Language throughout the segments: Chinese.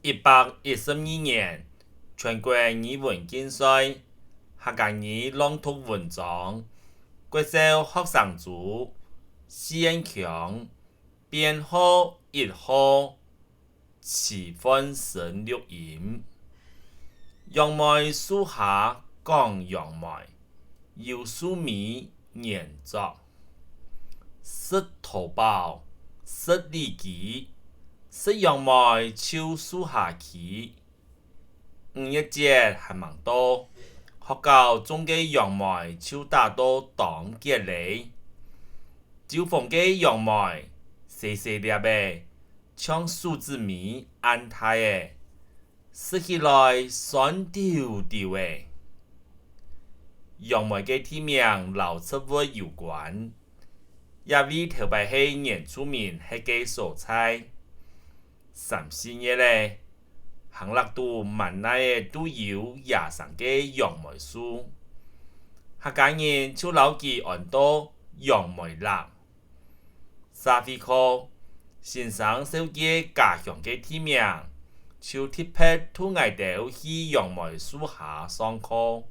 112年全国语文竞赛客家语朗读文章国小学生组谢强编号1号7分升录音。杨梅树下讲杨梅，有树米研作，识淘宝，识利己，识杨梅树树下去。5月节还蛮多，学校种嘅杨梅树大多当结嚟，招逢嘅杨梅细细粒嘅，像树枝米安太嘅。食起來酸溜溜的，楊梅嘅地名老食物有關，也為頭擺係原住民係嘅蔬菜。3、4月咧，行樂度萬內都有野生嘅楊梅樹，客家人就老記按到楊梅辣。社會課先生小嘅家鄉嘅地名。就特別推我哋去楊梅樹下上課，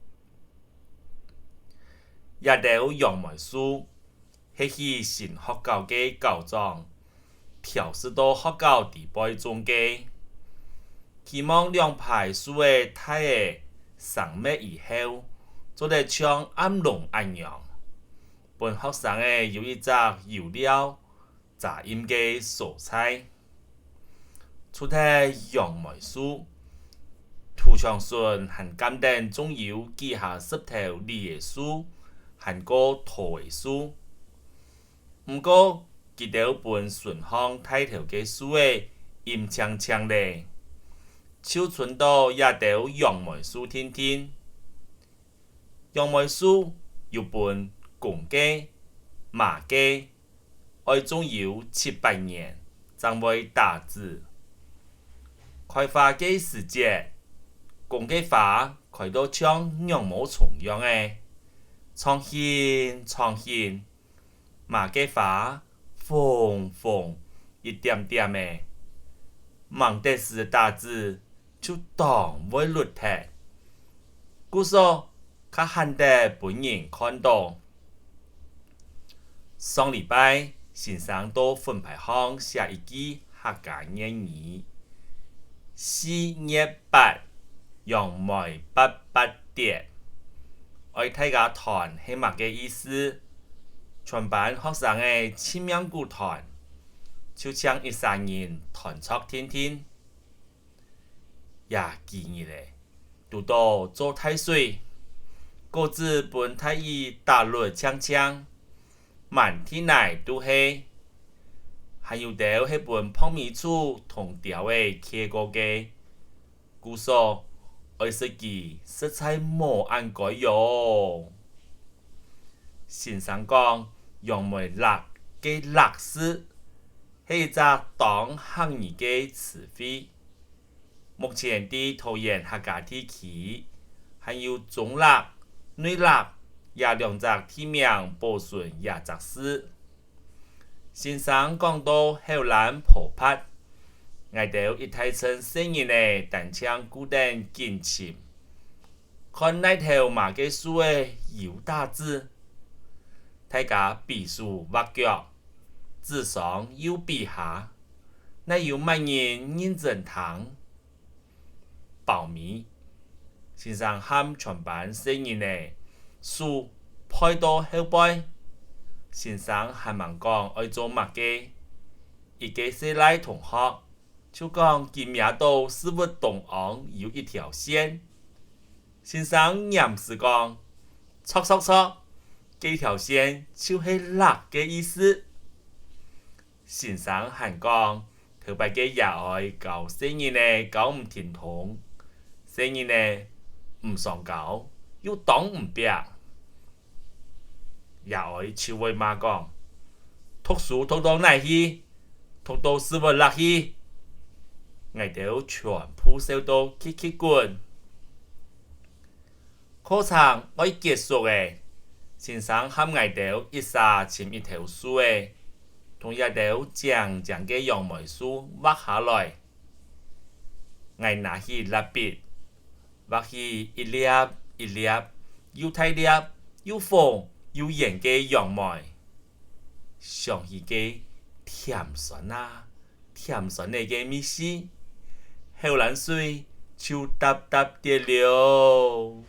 也到楊梅樹係去新學校嘅校長，調試到學校地位中嘅，希望兩排樹嘅太嘅生滅以後，做得像暗龍一樣，本學生嘅有一隻有料雜音嘅蔬菜。除咗楊梅樹，土牆上還甘定仲有幾下10頭梨嘅樹，還個桃嘅樹。不過，佢哋本順巷大頭嘅樹嘅陰青青咧，就傳到也到楊梅樹天天。楊梅樹有本公雞、馬雞，愛種有7、8年，才會打籽。開花嘅時節，公雞花開到像羊毛蟲樣嘅，長線長線；馬雞花紅紅一點點嘅，忙得時打籽就當會落體。故說較罕得本人看到。上禮拜先生到分牌行寫一句客家諺語。4月8，楊梅8蝶。我大家團係乜嘅意思？全班學生嘅簽名鼓團，就像13人團作天天。也記憶咧，讀到做太水，各自本太醫打落槍槍，滿天來都係。還有條係本泡米醋同條嘅切過嘅，故說愛食佢實在冇按改喲。先生講楊梅辣嘅辣絲係一隻當漢語嘅詞彙，目前啲桃園客家地區還有中辣、內辣也兩隻地名保存也雜事。先生講到後欄鋪拍，我哋一睇成新人嘅單槍固定緊潛，看那條馬嘅樹嘅有大字，大家比數畫腳，字上有比下，那有乜人認真聽？爆米，先生喊全班新人嘅樹派到後背。先生還問講愛做乜嘅，一個細賴同學就講佢名到事物東岸有一條線。先生嚴是講，錯，這條線就係辣嘅意思。先生還講，頭擺嘅也愛教細人嘅教唔聽通，細人嘅唔想教，又當唔白。也愛超會罵講，讀書讀到哪去？讀到事物哪去？我哋全部收到奇滾。課程愛結束嘅，先生喊我哋一下簽一條書嘅，同一條長長嘅楊梅樹畫下來。我拿起蜡笔，畫起一粒一粒又大粒又黃又圓嘅楊梅，想起個甜酸啊，甜酸嘅個味絲，後冷水就嗒嗒啲了。